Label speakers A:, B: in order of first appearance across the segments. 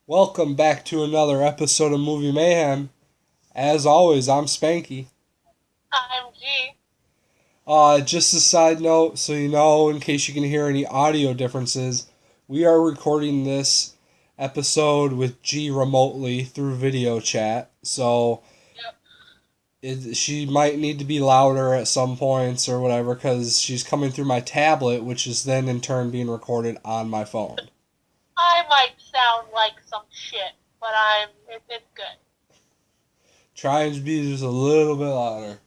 A: Welcome back to another episode of Movie Mayhem. As always, I'm Spanky.
B: I'm G.
A: Just a side note, so you know, in case you can hear any audio differences, we are recording this episode with G remotely through video chat. So she might need to be louder at some points or whatever because she's coming through my tablet, which is then in turn being recorded on my phone.
B: I might sound like some shit, but it's good.
A: Trying to be just a little bit louder.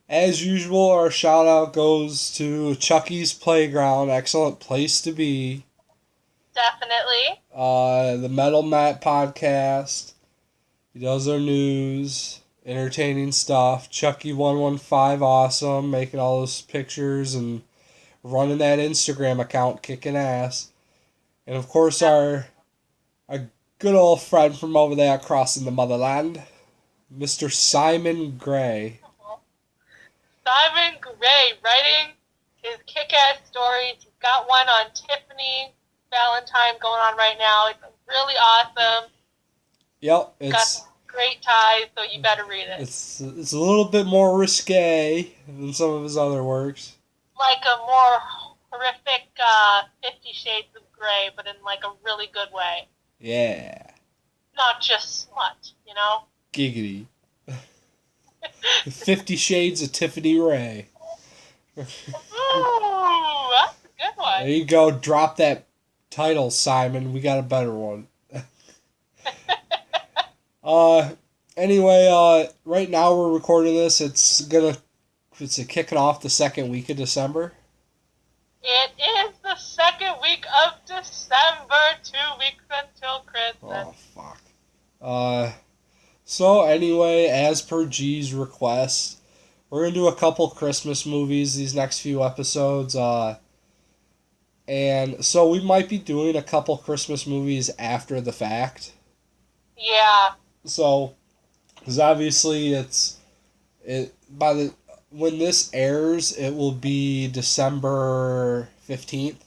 A: As usual, our shout out goes to Chucky's Playground. Excellent place to be.
B: Definitely.
A: The Metal Matt podcast. He does our news, entertaining stuff. Chucky115, awesome, making all those pictures and running that Instagram account, kicking ass. And of course, our good old friend from over there crossing the motherland, Mr. Simon Gray.
B: Simon Gray writing his kick-ass stories. He's got one on Tiffany Valentine going on right now. It's really awesome.
A: Yep,
B: got some great ties, so you better read it.
A: It's a little bit more risque than some of his other works.
B: Like a more horrific 50 Shades of Grey, but in like a really good way.
A: Yeah.
B: Not just smut, you know?
A: Giggity. 50 Shades of Tiffany Ray.
B: Ooh, that's a good one.
A: There you go. Drop that title, Simon. We got a better one. Anyway, right now we're recording this. It's kicking off the second week of December.
B: It is the second week of December. 2 weeks until Christmas.
A: Oh, fuck. So anyway, as per G's request, we're going to do a couple Christmas movies these next few episodes. And so we might be doing a couple Christmas movies after the fact.
B: Yeah.
A: So, because obviously when this airs, it will be December 15th.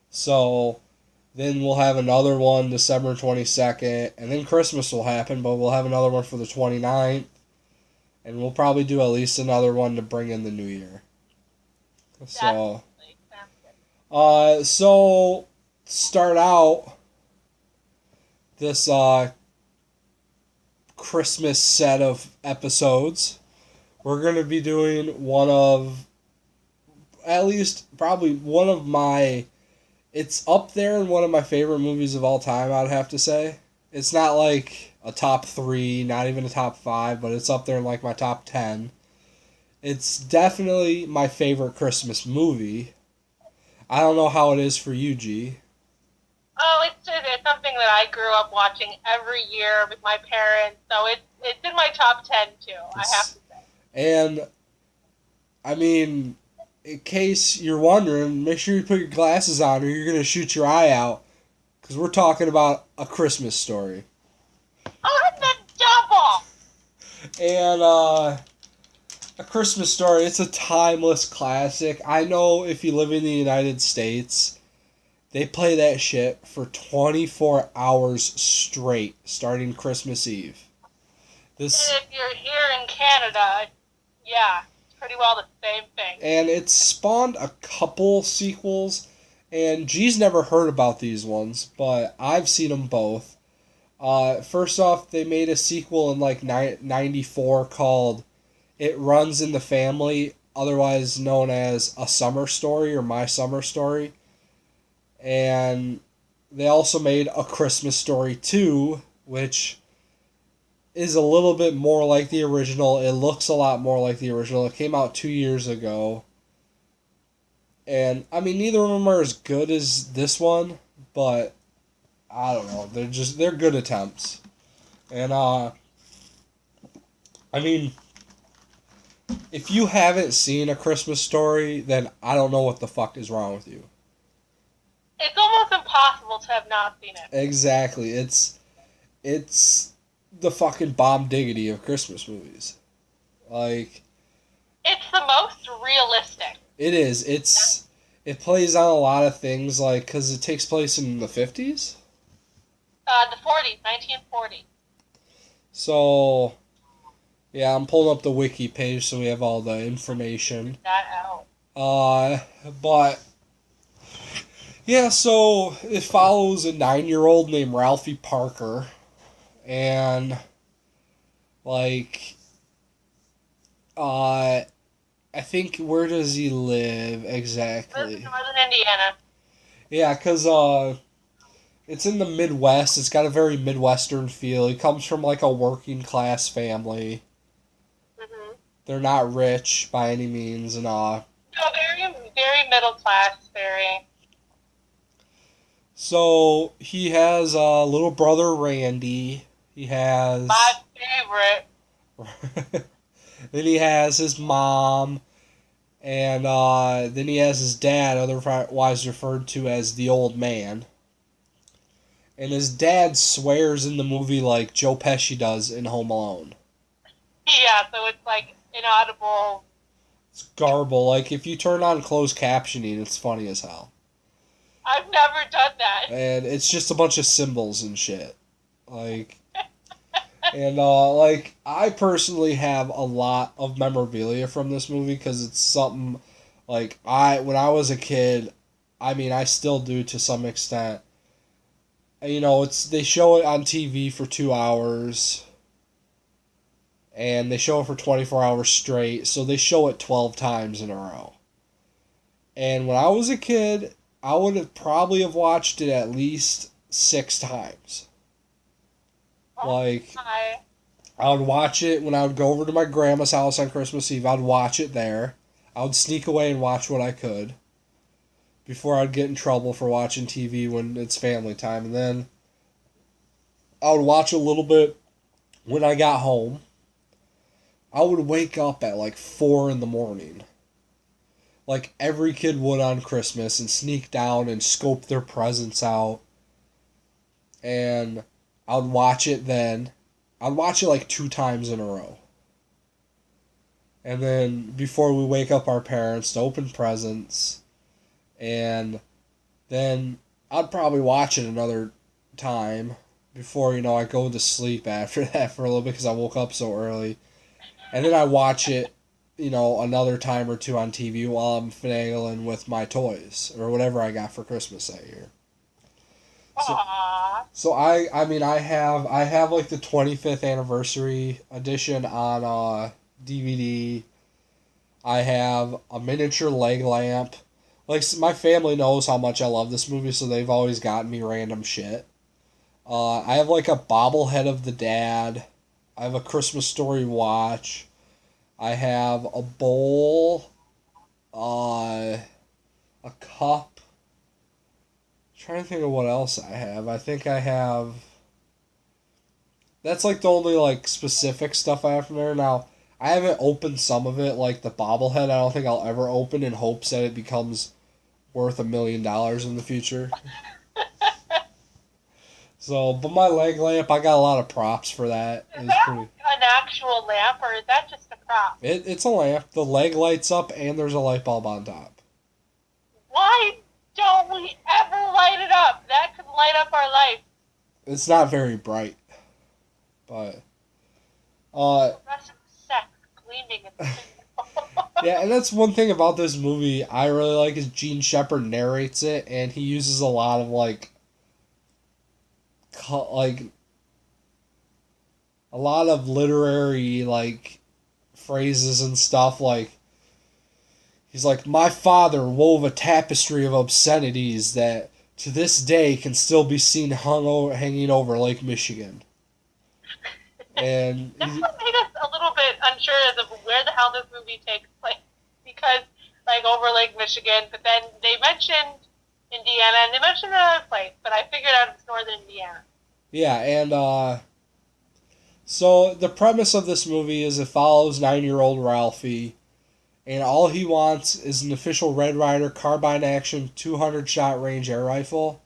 A: So then we'll have another one December 22nd, and then Christmas will happen, but we'll have another one for the 29th, and we'll probably do at least another one to bring in the new year. So, so start out this Christmas set of episodes. We're going to be doing it's up there in one of my favorite movies of all time, I'd have to say. It's not like a top 3, not even a top 5, but it's up there in like my top 10. It's definitely my favorite Christmas movie. I don't know how it is for you, G.
B: Oh, it's something that I grew up watching every year with my parents, so it's in my top 10 too, I have to say.
A: And, I mean, in case you're wondering, make sure you put your glasses on or you're going to shoot your eye out, because we're talking about A Christmas Story.
B: Oh, it's a double!
A: And, A Christmas Story, it's a timeless classic. I know if you live in the United States, they play that shit for 24 hours straight, starting Christmas Eve.
B: And if you're here in Canada, yeah, it's pretty well the same thing.
A: And it's spawned a couple sequels, and G's never heard about these ones, but I've seen them both. First off, they made a sequel in like 94 called It Runs in the Family, otherwise known as A Summer Story or My Summer Story. And they also made A Christmas Story 2, which is a little bit more like the original. It looks a lot more like the original. It came out 2 years ago. And, I mean, neither of them are as good as this one, but I don't know. They're good attempts. And, I mean, if you haven't seen A Christmas Story, then I don't know what the fuck is wrong with you.
B: It's almost impossible to have not seen it.
A: Exactly. It's the fucking bomb diggity of Christmas movies. Like,
B: it's the most realistic.
A: It is. it plays on a lot of things, like, because it takes place in the 50s?
B: The 40s, 1940.
A: So, yeah, I'm pulling up the wiki page so we have all the information.
B: That out.
A: But, yeah, so it follows a 9-year-old named Ralphie Parker, and, like, I think, where does he live
B: Lives in
A: exactly?
B: northern Indiana.
A: Yeah, because, it's in the Midwest. It's got a very Midwestern feel. He comes from, like, a working class family.
B: Mm-hmm.
A: They're not rich by any means, and,
B: No, very, very middle class, very.
A: so he has a little brother, Randy. He
B: My
A: has...
B: favorite.
A: then he has his mom, and then he has his dad, otherwise referred to as the old man. And his dad swears in the movie like Joe Pesci does in Home Alone.
B: Yeah, so it's like inaudible.
A: It's garble. Like, if you turn on closed captioning, it's funny as hell.
B: I've never done that.
A: And it's just a bunch of symbols and shit. Like, and, like, I personally have a lot of memorabilia from this movie because it's something, like, when I was a kid, I mean, I still do to some extent. You know, they show it on TV for 2 hours, and they show it for 24 hours straight, so they show it 12 times in a row. And when I was a kid, I would have probably have watched it at least 6 times. Like, I would watch it when I would go over to my grandma's house on Christmas Eve. I'd watch it there. I would sneak away and watch what I could before I'd get in trouble for watching TV when it's family time. And then I would watch a little bit when I got home. I would wake up at like 4 in the morning, like every kid would on Christmas, and sneak down and scope their presents out. And I would watch it then. I'd watch it like 2 times in a row. And then before we wake up our parents to open presents, and then I'd probably watch it another time before, I go to sleep after that for a little bit because I woke up so early. And then I watch it, another time or two on TV while I'm finagling with my toys or whatever I got for Christmas that year. So,
B: Aww.
A: so I have like the 25th anniversary edition on DVD. I have a miniature leg lamp. Like, my family knows how much I love this movie, so they've always gotten me random shit. I have like a bobblehead of the dad. I have a Christmas Story watch. I have a bowl, a cup. I'm trying to think of what else I have. I think I have... That's like the only like specific stuff I have from there. Now, I haven't opened some of it, like the bobblehead. I don't think I'll ever open in hopes that it becomes worth $1 million in the future. So, but my leg lamp, I got a lot of props for that.
B: Is that an actual lamp, or is that just a prop?
A: It's a lamp. The leg lights up, and there's a light bulb on top.
B: Why don't we ever light it up? That could light up our life.
A: It's not very bright, but
B: sex gleaming in the
A: yeah, and that's one thing about this movie I really like is Gene Shepard narrates it, and he uses a lot of like a lot of literary like phrases and stuff. Like, he's like, my father wove a tapestry of obscenities that to this day can still be seen hanging over Lake Michigan. And
B: that's what made us a little bit unsure as of where the hell this movie takes place, because like over Lake Michigan, but then they mentioned Indiana and they mentioned another place, but I figured out it's northern Indiana.
A: Yeah, and so the premise of this movie is it follows 9-year-old Ralphie, and all he wants is an official Red Ryder carbine action 200 shot range air rifle.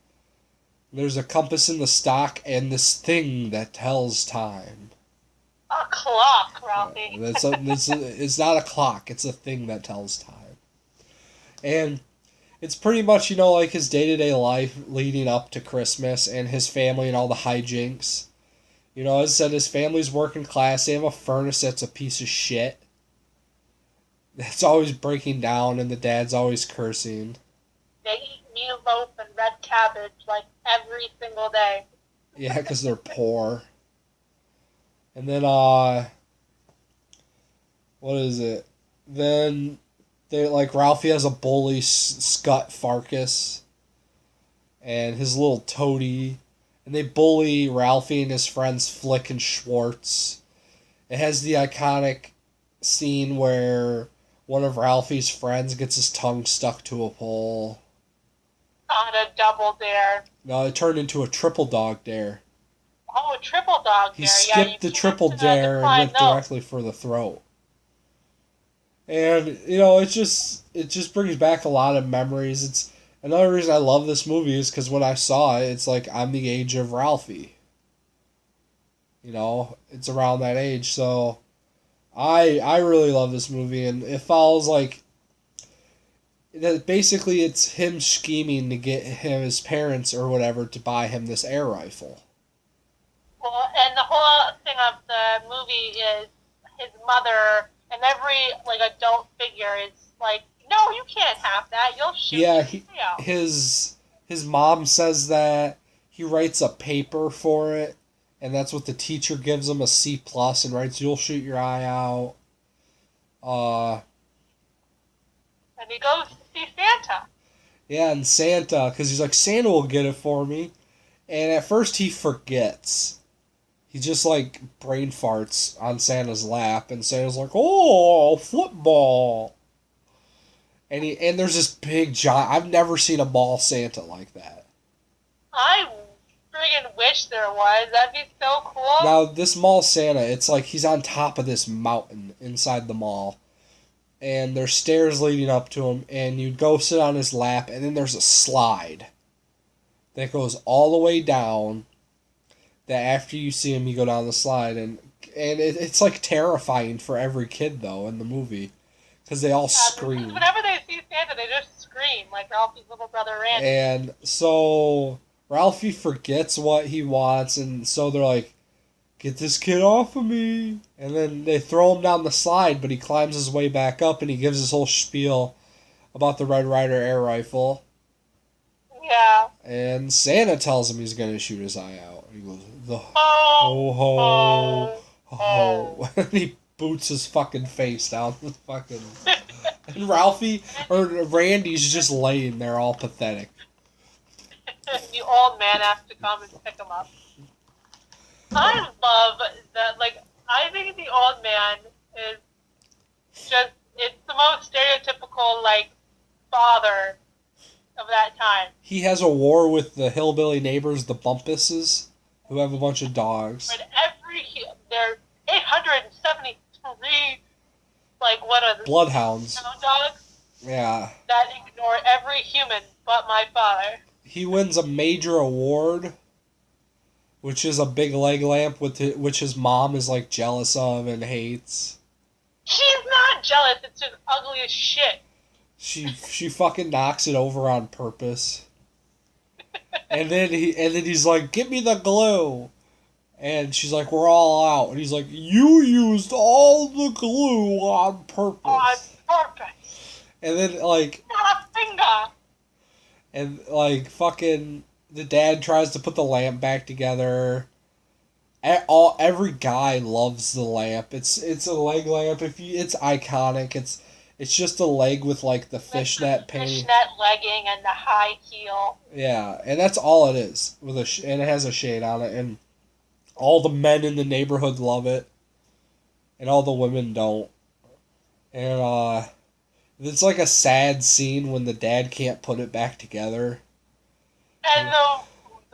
A: There's a compass in the stock and this thing that tells time.
B: A clock, Ralphie.
A: It's not a clock. It's a thing that tells time. And It's pretty much, like his day-to-day life leading up to Christmas and his family and all the hijinks. As I said, his family's working class. They have a furnace that's a piece of shit. That's always breaking down, and the dad's always cursing.
B: They eat meatloaf and red cabbage like every single day.
A: Yeah, because they're poor. And then, what is it? Then, Ralphie has a bully, Scut Farkas, and his little toady. And they bully Ralphie and his friends Flick and Schwartz. It has the iconic scene where one of Ralphie's friends gets his tongue stuck to a pole.
B: On a double dare.
A: No, it turned into a triple dog dare.
B: Oh, a triple dog dare.
A: He skipped the triple dare and went directly for the throat. And, it just brings back a lot of memories. It's another reason I love this movie is because when I saw it, it's like I'm the age of Ralphie. It's around that age, so I really love this movie, and it follows basically it's him scheming to get his parents or whatever to buy him this air rifle.
B: Well, and the whole thing of the movie is his mother and every adult figure is like, no, you can't have that. You'll shoot.
A: Yeah, his mom says that. He writes a paper for it, and that's what the teacher gives him, a C+, and writes, "You'll shoot your eye out."
B: And he goes to see Santa.
A: Yeah, and Santa, because he's like, Santa will get it for me. And at first he forgets. He just, brain farts on Santa's lap, and Santa's like, oh, football. And there's this big giant, I've never seen a mall Santa like that.
B: I friggin' wish there was. That'd be so cool.
A: Now, this mall Santa, it's like he's on top of this mountain inside the mall. And there's stairs leading up to him, and you go sit on his lap, and then there's a slide that goes all the way down, that after you see him, you go down the slide, and it's terrifying for every kid, though, in the movie, because they all scream.
B: Whenever they see Santa, they just scream, like Ralphie's little brother Randy.
A: And so Ralphie forgets what he wants, and so they're like, get this kid off of me. And then they throw him down the slide, but he climbs his way back up, and he gives his whole spiel about the Red Ryder air rifle.
B: Yeah.
A: And Santa tells him he's going to shoot his eye out. And he goes, ho. And he boots his fucking face down the fucking... And Ralphie, or Randy's just laying there all pathetic.
B: The old man has to come and pick him up. I love that, I think the old man is just, it's the most stereotypical, father of that time.
A: He has a war with the hillbilly neighbors, the Bumpuses, who have a bunch of dogs.
B: But there are 873, what are the...
A: Bloodhounds.
B: Dogs?
A: Yeah.
B: That ignore every human but my father.
A: He wins a major award, which is a big leg lamp, which his mom is, jealous of and hates.
B: She's not jealous, it's just ugly as shit.
A: She fucking knocks it over on purpose. And then he's like, get me the glue. And she's like, we're all out. And he's like, you used all the glue on purpose.
B: On purpose.
A: And then,
B: not a finger.
A: And, fucking, the dad tries to put the lamp back together. Every guy loves the lamp. It's a leg lamp. It's iconic. It's just a leg with, the fishnet paint.
B: Fishnet legging and the high heel.
A: Yeah, and that's all it is. And it has a shade on it. And all the men in the neighborhood love it. And all the women don't. And, it's a sad scene when the dad can't put it back together.
B: And the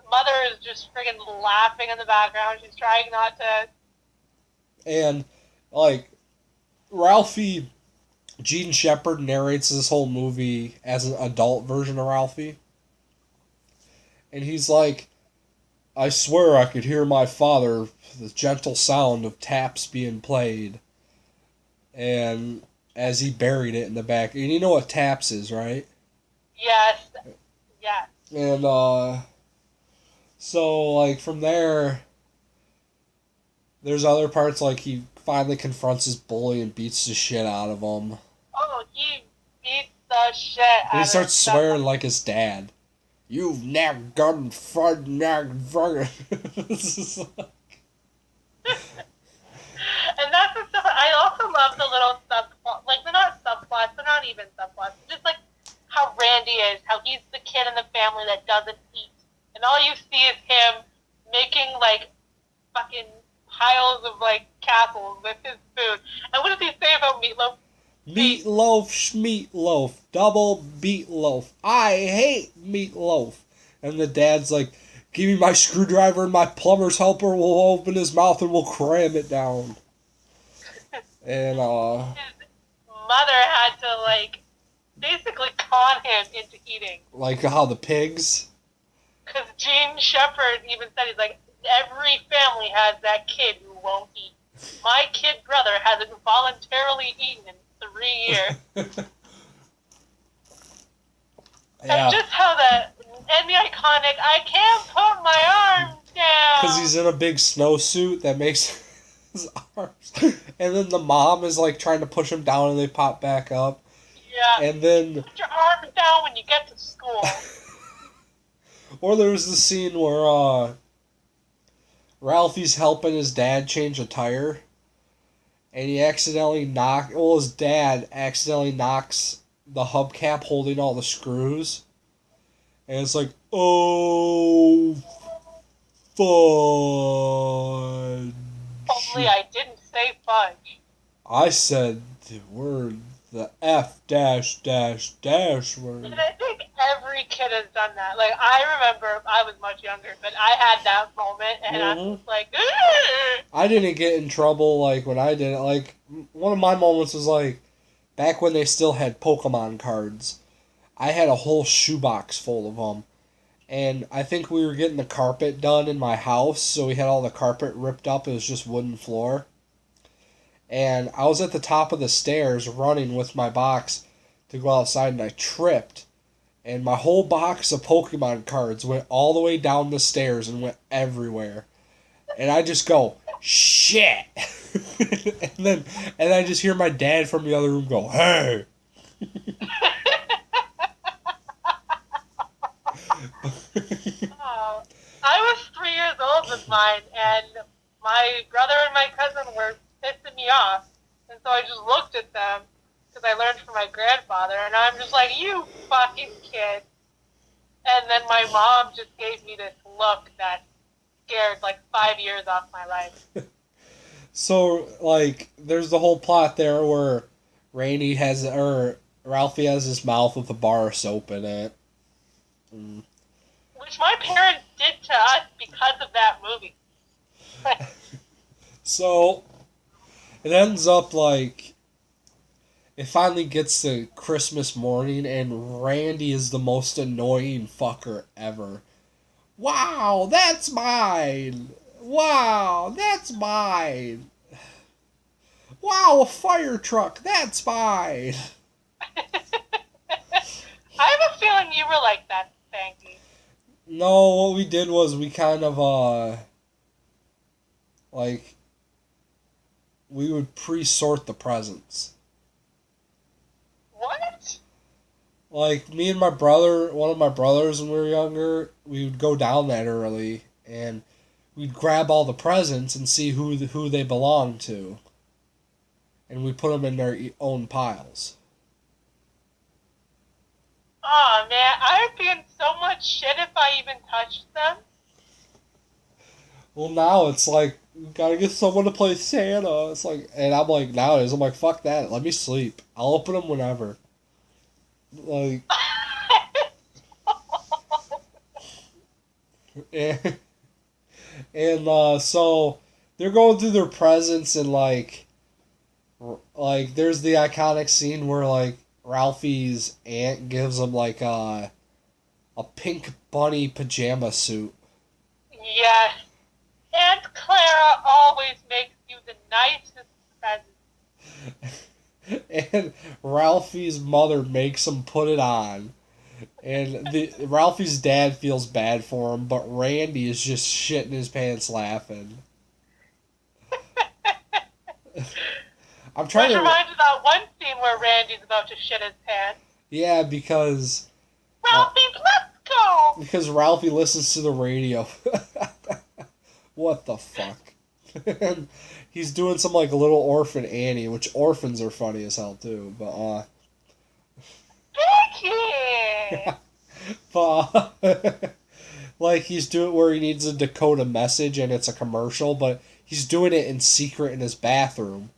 B: mother is just friggin' laughing in the background. She's trying not to...
A: And, Ralphie... Gene Shepard narrates this whole movie as an adult version of Ralphie. And he's like, I swear I could hear my father, the gentle sound of taps being played. And as he buried it in the back. And you know what taps is, right?
B: Yes. Yes.
A: And so like from there, there's other parts like he finally confronts his bully and beats the shit out of him.
B: Oh, he beats the shit
A: And he
B: out of
A: starts swearing like his dad. You've never gone front never.
B: And that's the stuff. I also love the little subplots. Like, they're not subplots. They're not even subplots. Just like how Randy is. How he's the kid in the family that doesn't eat. And all you see is him making, like, fucking piles of, like, castles with his food. And what does he say about meatloaf?
A: Meatloaf, schmeatloaf, double meatloaf. I hate meatloaf. And the dad's like, give me my screwdriver and my plumber's helper will open his mouth and we'll cram it down. And,
B: His mother had to, like, basically con him into eating.
A: like how the pigs.
B: Because Gene Shepard even said, he's like, every family has that kid who won't eat. My kid brother hasn't voluntarily eaten in 3 years.
A: Yeah.
B: And just how and the iconic, I can't put my arms down.
A: Because he's in a big snowsuit that makes his arms. And then the mom is like trying to push him down and they pop back up.
B: Yeah.
A: And then.
B: Put your arms down when you get to school.
A: Or there was the scene where Ralphie's helping his dad change a tire. And he his dad accidentally knocks the hubcap holding all the screws. And it's like, oh, fudge.
B: Only I didn't say fudge.
A: I said the word, the F dash dash dash word.
B: And I think every kid has done that. Like, I remember I was much younger, but I had that moment, and I was like, ugh!
A: I didn't get in trouble, like, when I did it. Like, one of my moments was, like, back when they still had Pokemon cards. I had a whole shoebox full of them. And I think we were getting the carpet done in my house, so we had all the carpet ripped up. It was just wooden floor. And I was at the top of the stairs running with my box to go outside, and I tripped. And my whole box of Pokemon cards went all the way down the stairs and went everywhere. And I just go, shit! and I just hear my dad from the other room go, hey!
B: Oh, I was 3 years old with mine, and my brother and my cousin were pissing me off. And so I just looked at them, because I learned from my grandfather, and I'm just like, you fucking kid. And then my mom just gave me this look that scared like 5 years off my life.
A: So, like, there's the whole plot there where Ralphie has his mouth with a bar of soap in it.
B: Which my parents did to us because of that movie.
A: So, it ends up like, it finally gets to Christmas morning and Randy is the most annoying fucker ever. Wow, that's mine! Wow, that's mine! Wow, a fire truck, that's mine!
B: I have a feeling you were like that, Spanky.
A: No, what we did was we kind of, like, we would pre-sort the presents.
B: What?
A: Like, me and my brother, one of my brothers when we were younger, we would go down that early, and we'd grab all the presents and see who they belonged to. And we put them in their own piles.
B: Oh man, I would be in so much shit if I even touched them.
A: Well, now it's like, we gotta get someone to play Santa. It's like, and I'm like, nowadays, I'm like, fuck that, let me sleep. I'll open them whenever. Like, and so they're going through their presents and like there's the iconic scene where like Ralphie's aunt gives him like a pink bunny pajama suit.
B: Yes. Aunt Clara always makes you the nicest present.
A: And Ralphie's mother makes him put it on. And Ralphie's dad feels bad for him, but Randy is just shitting his pants laughing. I'm trying
B: Which
A: to.
B: reminds me of that one scene where Randy's about to shit his pants.
A: Yeah, because
B: Ralphie, let's go!
A: because Ralphie listens to the radio. What the fuck? And he's doing some like Little Orphan Annie, which orphans are funny as hell too.
B: Vicky!
A: Like he's doing where he needs to decode a message and it's a commercial, but he's doing it in secret in his bathroom.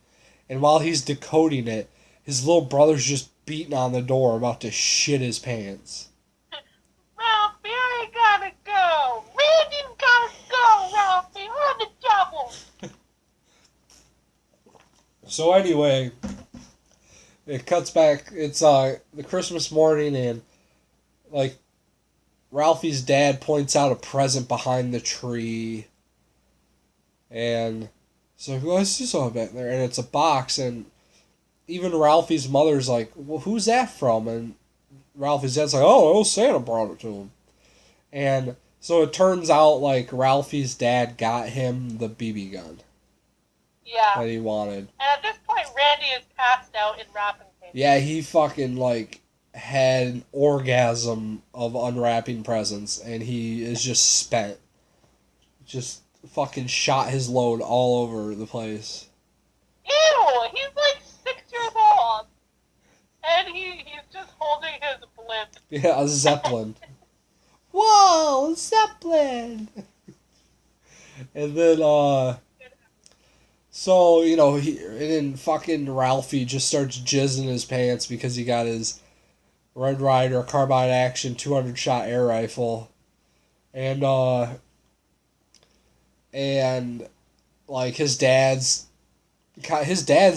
A: And while he's decoding it, his little brother's just beating on the door about to shit his pants.
B: Ralphie, I gotta go! Randy's gotta go, Ralphie! On the double!
A: So anyway, it cuts back. It's the Christmas morning, and like Ralphie's dad points out a present behind the tree, and so I see something back there, and it's a box, and even Ralphie's mother's like, "Well, who's that from?" And Ralphie's dad's like, "Oh, Santa brought it to him," and so it turns out like Ralphie's dad got him the BB gun.
B: Yeah.
A: That he wanted.
B: And at this point, Randy is passed out in wrapping paper.
A: Yeah, he fucking like had an orgasm of unwrapping presents, and he is just spent. Just fucking shot his load all over the place.
B: Ew! He's like 6 years old! And he's just holding his blimp.
A: Yeah, a Zeppelin. Whoa, Zeppelin! And then, so, you know, and then fucking Ralphie just starts jizzing his pants because he got his Red Ryder carbine action 200 shot air rifle. And like his dad's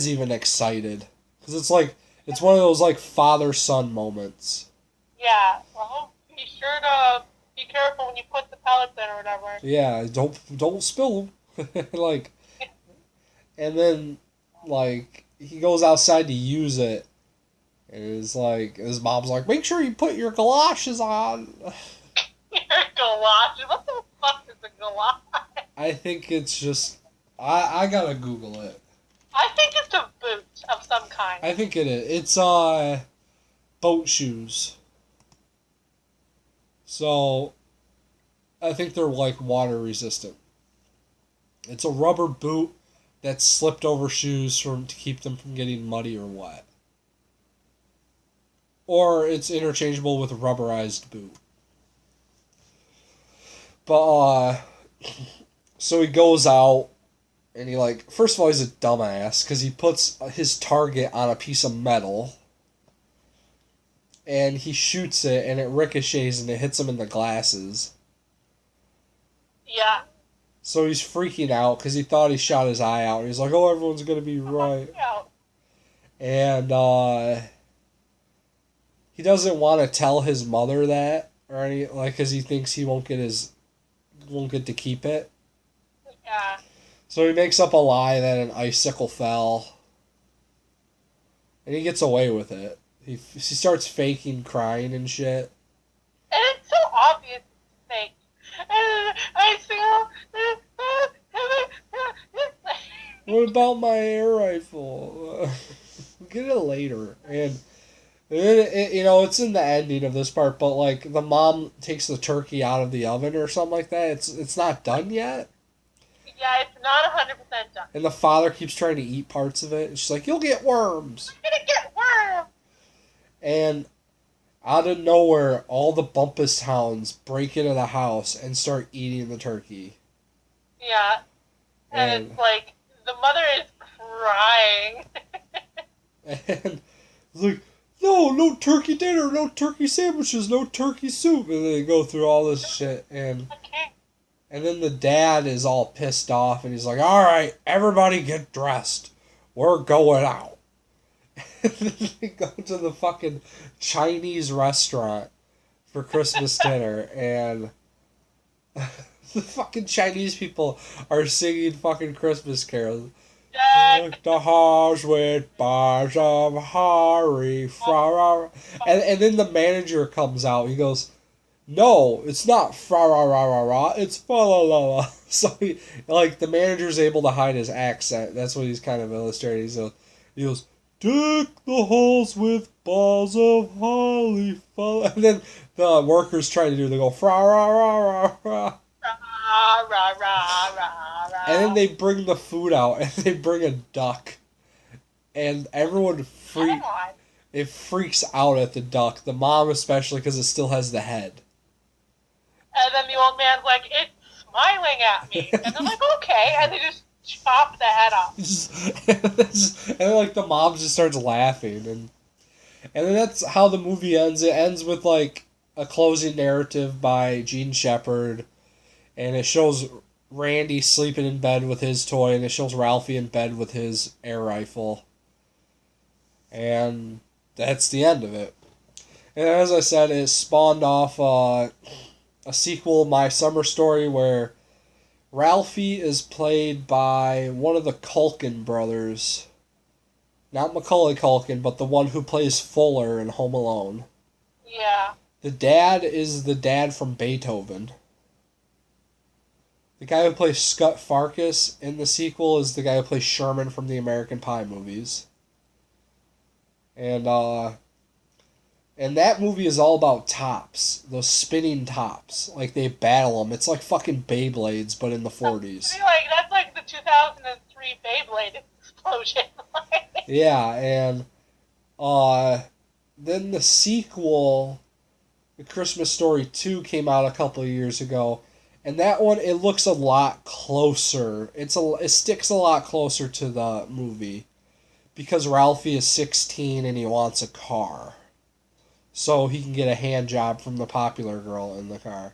A: even excited. Because it's one of those like father-son moments.
B: Yeah, well, be sure to be careful when you put the pellets in or whatever.
A: Yeah, don't spill them. Like, and then, like, he goes outside to use it, and it's like, his mom's like, make sure you put your galoshes on.
B: Your galoshes? What the fuck is a galoshe?
A: I think it's just, I gotta Google it.
B: I think it's a boot of some kind.
A: I think it is. It's, boat shoes. So, I think they're, like, water resistant. It's a rubber boot that's slipped over shoes to keep them from getting muddy or wet. Or it's interchangeable with a rubberized boot. But, so he goes out, and he, like, first of all, he's a dumbass, because he puts his target on a piece of metal, and he shoots it, and it ricochets, and it hits him in the glasses.
B: Yeah.
A: So he's freaking out because he thought he shot his eye out. And he's like, oh, everyone's going to be right.
B: Yeah.
A: And he doesn't want to tell his mother that, or any, like, because he thinks he won't get to keep it.
B: Yeah.
A: So he makes up a lie that an icicle fell. And he gets away with it. He starts faking crying and shit.
B: And it's so obvious it's fake. I feel...
A: What about my air rifle? Get it later. And you know, it's in the ending of this part, but like the mom takes the turkey out of the oven or something like that. It's not done yet.
B: Yeah, it's not 100% done.
A: And the father keeps trying to eat parts of it. And she's like, you'll get worms.
B: I'm gonna get worms.
A: And out of nowhere, all the Bumpus hounds break into the house and start eating the turkey.
B: Yeah. And it's like, the mother is crying.
A: And it's like, no turkey dinner, no turkey sandwiches, no turkey soup. And they go through all this shit. And then the dad is all pissed off. And he's like, all right, everybody get dressed. We're going out. And then they go to the fucking Chinese restaurant for Christmas dinner. And the fucking Chinese people are singing fucking Christmas carols.
B: Deck
A: The house with bars of Harry. And then the manager comes out. He goes, no, it's not fra ra ra ra ra. It's fa la la la. So like the manager's able to hide his accent. That's what he's kind of illustrating. So he goes, "Deck the halls with balls of holly." And then the workers try to do. They go fra ra ra ra ra.
B: rah, rah, rah, rah,
A: And then
B: rah.
A: they bring the food out, and they bring a duck, and everyone
B: Come on.
A: it freaks out at the duck. The mom especially because it still has the head.
B: And then the old man's like, it's smiling at me. And they're like, okay. And they just chop the head off.
A: And then, like the mom just starts laughing, and then that's how the movie ends. It ends with like a closing narrative by Gene Shepard, and it shows Randy sleeping in bed with his toy, and it shows Ralphie in bed with his air rifle, and that's the end of it. And as I said, it spawned off a sequel, My Summer Story, where Ralphie is played by one of the Culkin brothers. Not Macaulay Culkin, but the one who plays Fuller in Home Alone.
B: Yeah.
A: The dad is the dad from Beethoven. The guy who plays Scut Farkus in the sequel is the guy who plays Sherman from the American Pie movies. And that movie is all about tops, those spinning tops. Like they battle them. It's like fucking Beyblades, but in the 40s.
B: That's like the 2003 Beyblade explosion.
A: Yeah, and then the sequel, The Christmas Story 2, came out a couple of years ago. And that one, it looks a lot closer. It sticks a lot closer to the movie. Because Ralphie is 16 and he wants a car. So he can get a hand job from the popular girl in the car.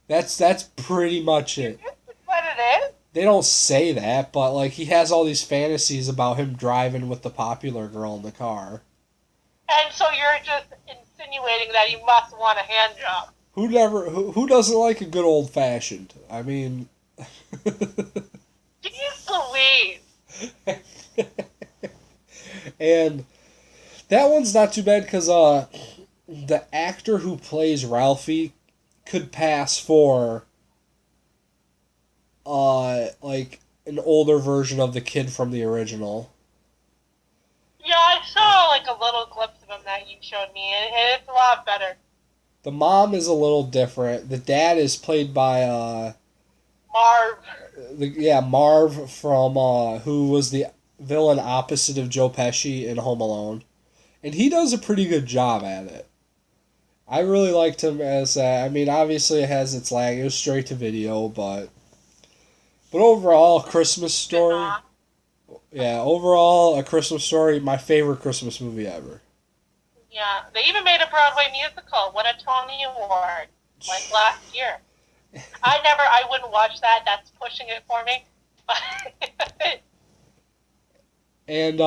A: That's pretty much it.
B: That's what it is?
A: They don't say that, but like he has all these fantasies about him driving with the popular girl in the car.
B: And so you're just insinuating that he must want a hand job.
A: Who doesn't like a good old fashioned? I mean
B: Jeez Louise.
A: And that one's not too bad because the actor who plays Ralphie could pass for like an older version of the kid from the original.
B: Yeah, I saw like a little glimpse of him that you showed me, and it's a lot better.
A: The mom is a little different. The dad is played by
B: Marv.
A: Marv from who was the villain opposite of Joe Pesci in Home Alone, and he does a pretty good job at it. I really liked him as I mean, obviously it has its lag. It was straight to video, but overall, A Christmas Story. Yeah, overall, A Christmas Story, my favorite Christmas movie ever.
B: Yeah, they even made a Broadway musical. Won a Tony Award like last year. I wouldn't watch that. That's pushing it for me.
A: And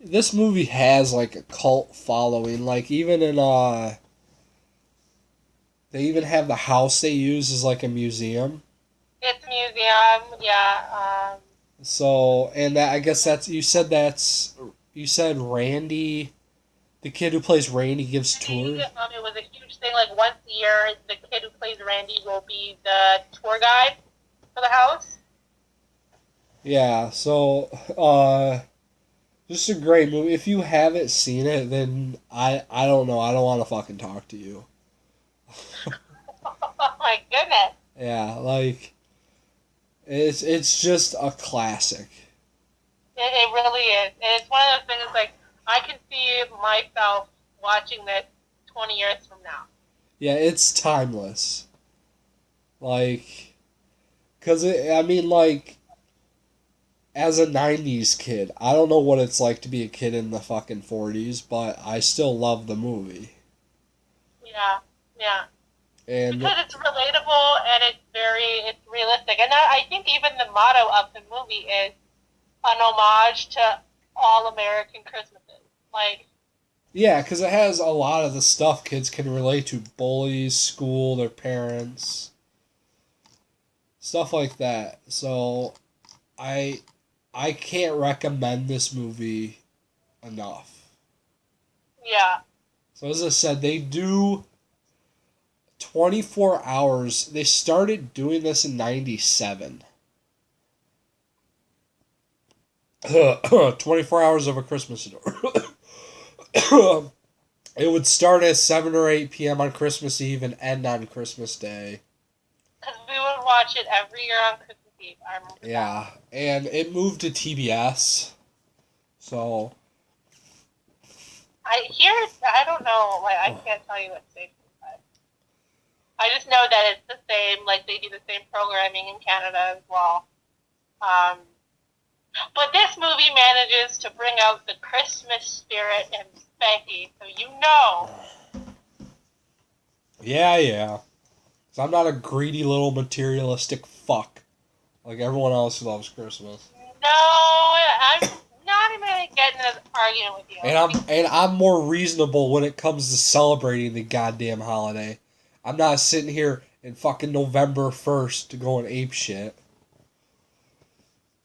A: this movie has like a cult following. Like even in they even have the house they use as like a museum.
B: It's a museum, yeah.
A: So and that I guess you said Randy, the kid who plays Randy gives tours.
B: It was a huge thing. Like once a year, the kid who plays Randy will be the tour guide for the house.
A: Yeah, so just a great movie. If you haven't seen it, then I don't know. I don't want to fucking talk to you.
B: Oh my goodness.
A: Yeah, like it's just a classic.
B: It really is. And it's one of those things like I can see myself watching this 20 years from now.
A: Yeah, it's timeless. Like, cause I mean, like, as a '90s kid, I don't know what it's like to be a kid in the fucking '40s, but I still love the movie.
B: Yeah, yeah.
A: And
B: because it's relatable and it's realistic. And I think even the motto of the movie is an homage to all American Christmases. Like,
A: yeah, because it has a lot of the stuff kids can relate to: bullies, school, their parents, stuff like that. So, I can't recommend this movie enough.
B: Yeah.
A: So as I said, they do 24 hours. They started doing this in 97. 24 hours of A Christmas Story. It would start at 7 or 8 p.m. on Christmas Eve and end on Christmas Day.
B: Because we would watch it every year on Christmas Eve. I remember
A: Yeah, and it moved to TBS. So.
B: I don't know, like, I can't tell you what station, but I just know that it's the same, like, they do the same programming in Canada as well. But this movie manages to bring out the Christmas spirit in Spanky, so you know.
A: Yeah. So I'm not a greedy little materialistic fuck like everyone else who loves Christmas.
B: No, I'm not even getting an argument with you.
A: And I'm more reasonable when it comes to celebrating the goddamn holiday. I'm not sitting here in fucking November 1st going ape shit.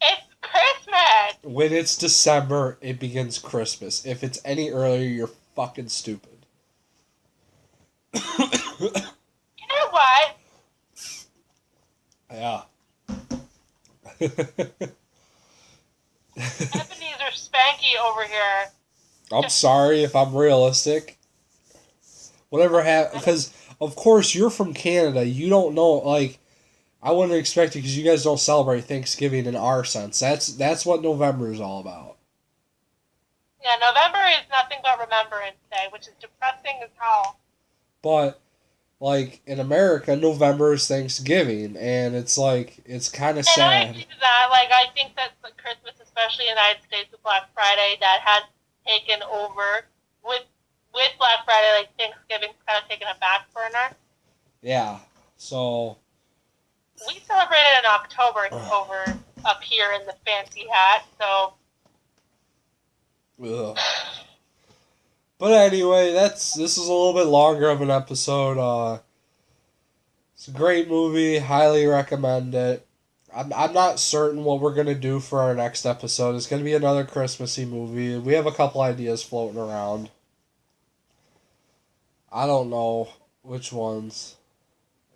B: It's Christmas!
A: When it's December, it begins Christmas. If it's any earlier, you're fucking stupid.
B: You know what?
A: Yeah.
B: Ebenezer Spanky over here.
A: I'm sorry if I'm realistic. Whatever happened, because of course you're from Canada. You don't know, like, I wouldn't expect it because you guys don't celebrate Thanksgiving in our sense. That's what November is all about.
B: Yeah, November is nothing but Remembrance Day, which is depressing as hell.
A: But, like, in America, November is Thanksgiving, and it's like, it's kind of sad.
B: And I do that, like, I think that the Christmas, especially in the United States with Black Friday, that has taken over. With Black Friday, like, Thanksgiving's kind of taken a back burner.
A: Yeah, so...
B: We celebrated in October over up here in the fancy hat, so...
A: Ugh. But anyway, this is a little bit longer of an episode. It's a great movie. Highly recommend it. I'm not certain what we're gonna do for our next episode. It's gonna be another Christmassy movie. We have a couple ideas floating around. I don't know which ones.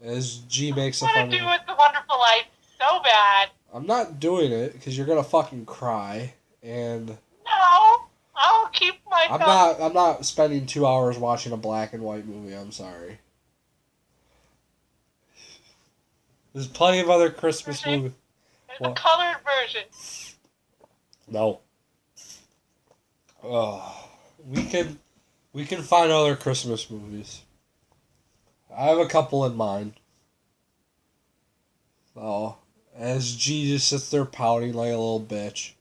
A: As G makes a
B: I
A: fun.
B: want to do It's a Wonderful Life so bad.
A: I'm not doing it because you're gonna fucking cry, and
B: No, I'll keep myself.
A: I'm not spending 2 hours watching a black and white movie. I'm sorry. There's plenty of other Christmas movies.
B: There's a colored version.
A: No. We can find other Christmas movies. I have a couple in mind. So, as G just sits there pouting like a little bitch.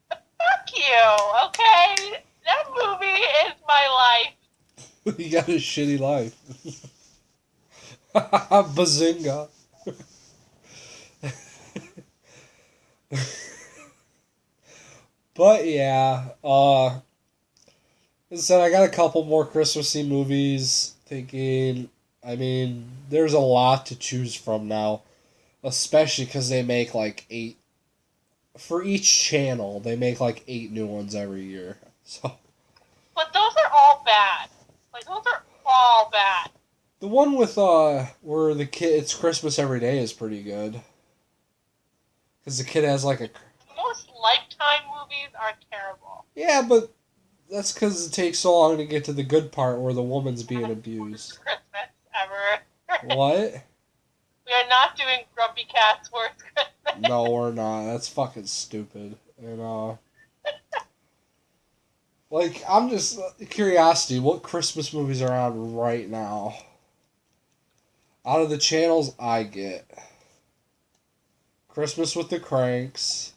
B: Fuck you, okay? That movie is my life.
A: You got a shitty life. Bazinga. But yeah, as I said, I got a couple more Christmassy movies thinking. I mean, there's a lot to choose from now, especially because they make like 8 for each channel. They make like 8 new ones every year. So,
B: but those are all bad. Like, those are all bad.
A: the one with where the kid it's Christmas every day is pretty good. Because the kid has like a.
B: Most Lifetime movies are terrible.
A: Yeah, but that's because it takes so long to get to the good part where the woman's being abused.
B: Christmas ever.
A: What?
B: We are not doing Grumpy Cat's Worst Christmas.
A: No, we're not. That's fucking stupid. And like, I'm just curiosity. What Christmas movies are on right now? Out of the channels I get, Christmas with the Cranks.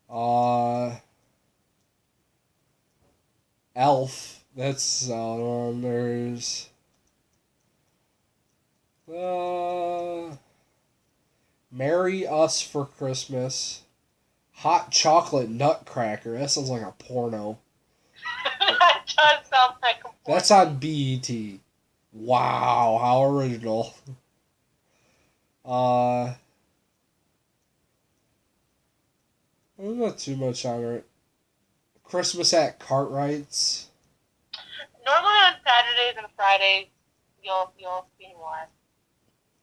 A: Elf. That's one. There's Marry Us for Christmas. Hot Chocolate Nutcracker. That sounds like a porno.
B: That does sound like a porn.
A: That's on BET. Wow, how original. Not too much on it. Christmas at Cartwright's.
B: Normally on Saturdays and Fridays, you'll see more.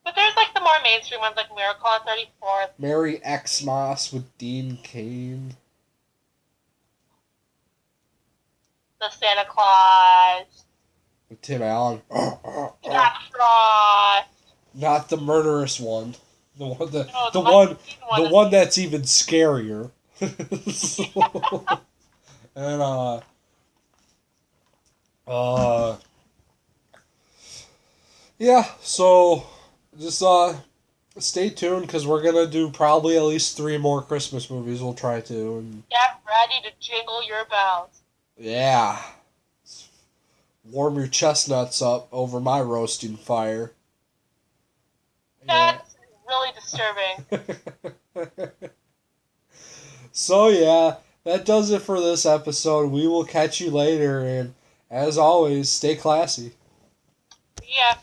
B: But there's like the more mainstream ones, like Miracle on 34th.
A: Merry Xmas with Dean Cain.
B: The Santa Claus.
A: With Tim Allen.
B: Jack Frost.
A: Not the murderous one. The one that
B: No,
A: the one that's even scarier. And yeah, so just stay tuned because we're gonna do probably at least 3 more Christmas movies. We'll try to. And
B: get ready to jingle your bells.
A: yeah, warm your chestnuts up over my roasting fire.
B: That's really disturbing.
A: So yeah, that does it for this episode. We will catch you later, and as always, stay classy.
B: Yeah.